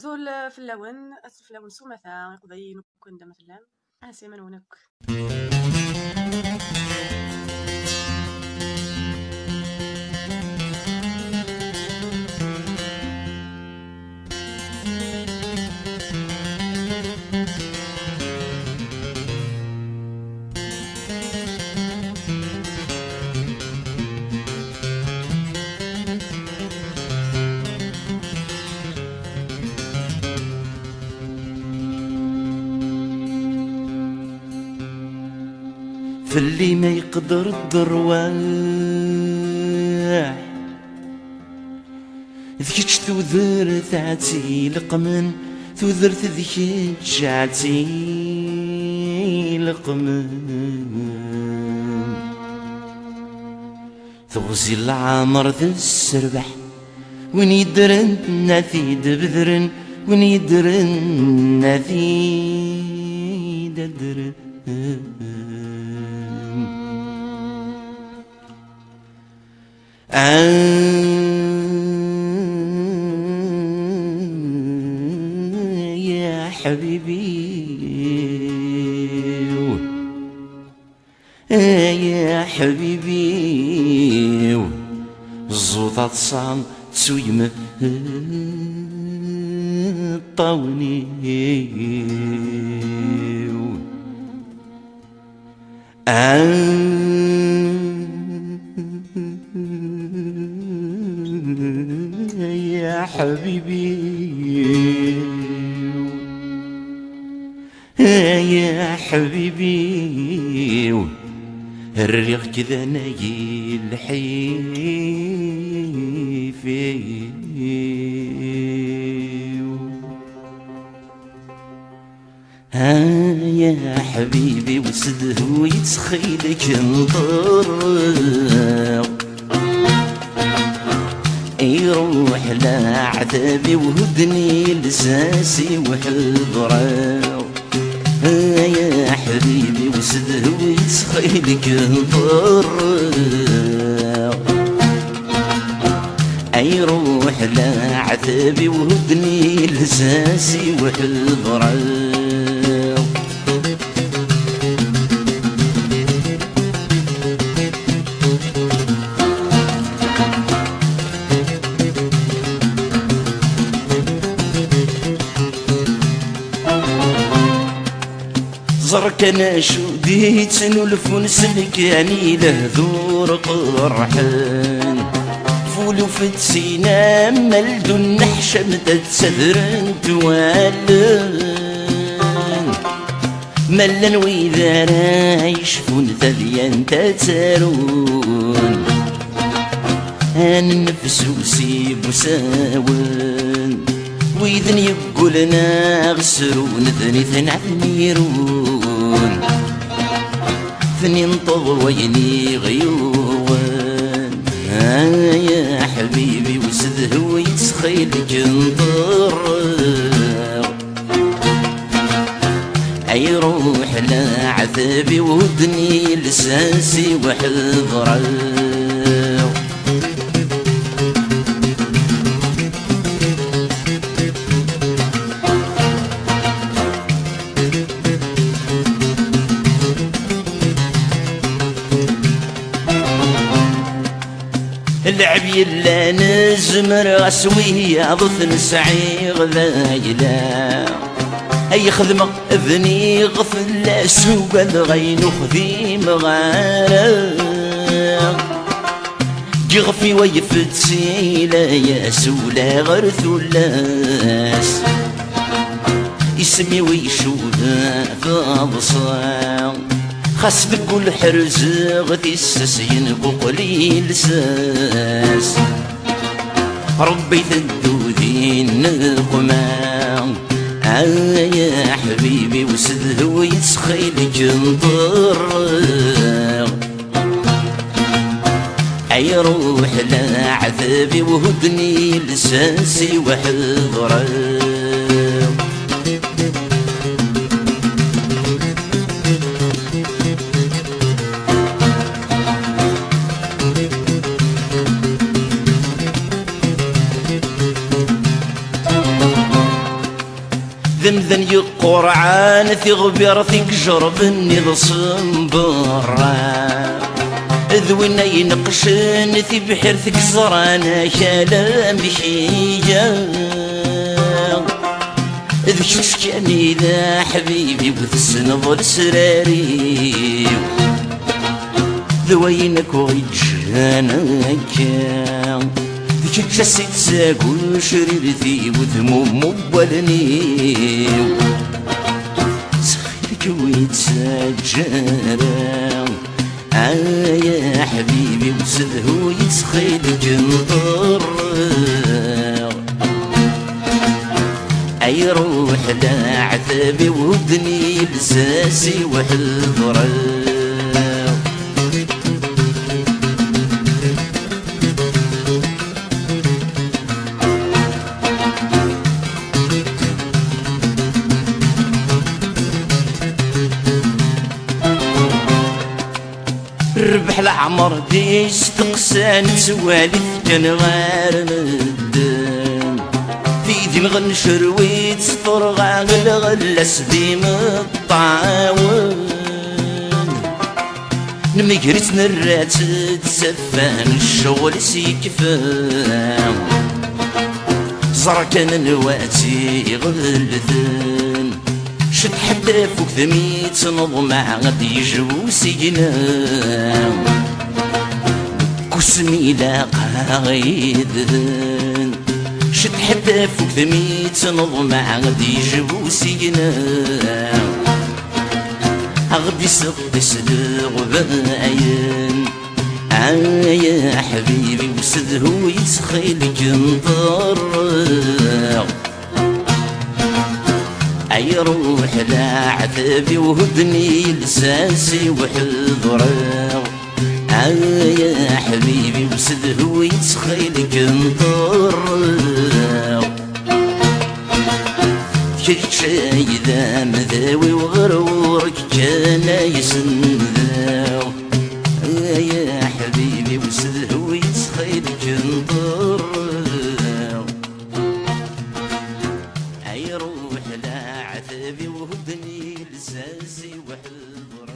زول فلاون الفلاون سو مثلا يقضي نكون دا مثلا سيمن ونك فاللي ما يقدر الدرواح ذيك تذر ثعتي لقمن تذر ذيك جعتي لقمن تغزي العمر ذا السربح وين يدرن نثيد بذرن وين يدرن نثيد درن يا حبيبي يا حبيبي الزوطة تصعد تسويم طاوني يا حبيبي يا حبيبي الريق كذا نايل حيفي يا حبيبي وسده ويتخيلك نضر يروح لعذابي وهدني لساسي وحضره يا حبيبي وسده ويتخيلك نضر يروح لعذابي وهدني لساسي وحضره زرك انا شو ديت نولف ونسلك يعني له ذور قرحان فول وفتسينا ملدو النحشة مدد سذرن توالن ملن وإذا رايشفون ثليان تتارون النفس وسيب وساون وإذن يقولنا غسرون ثني ثنعميرون ثني نطول ويني غيوان يا حبيبي وسده ويتخيلك نضر يروح لعذابي ودني لساسي وحضره اللعب يلا نزمر غسوية ضثن سعيغ ذايلا اي خدمة اذني غفل سوق الغين وخذي مغارة جغفي ويفت سيلة يا سولا غرث اللاس اسمي ويشوها فاضصا خاص بكل حرز غتي السسين بقلي لساس ربي تدوذي النغمة يا حبيبي وسده ويتخيلك نضر يروح لعذابي وهدني لساسي وحضره ذمذن يقرعان في غبير في جربني ضصنبران ذوينا ينقشن في بحر في كزرانا كلام بحيجا ذكرش كاني ذا حبيبي وثسن ظل سراري ذوينك وغيجانك ذكر جسد ساقو شريرتي وذموم مبالني سخيرك ويتسجرا يا حبيبي وسدهو يتسخيل جنطر أي روح لا عذابي ودني لساسي وحضره ربح العمر ديس تقسان سوالف كان غير الدم في ذي مغنشر ويتسطر غل سديم الطاون نميقريت نرات تسفان الشغل سيكفان زرع كان نواتي غلثن شد حتى فوق ثميت نضمع غادي يجبو سينا كسمي لاقا غيدن شد حتى فوق ثميت نضمع غادي يجبو سينا غادي يسقي سلوغ باين يا حبيبي وسدهو يتخيل جنطر أي روح لا عذابي وهدني لساسي وحضره يا حبيبي وسدهو يتخيل جنطر شاي ذا مذاوي وغرورك كان يسنداو يا حبيبي وسدهو يتخيل جنطر أي روح لا عذابي وهدني لساسي وحضره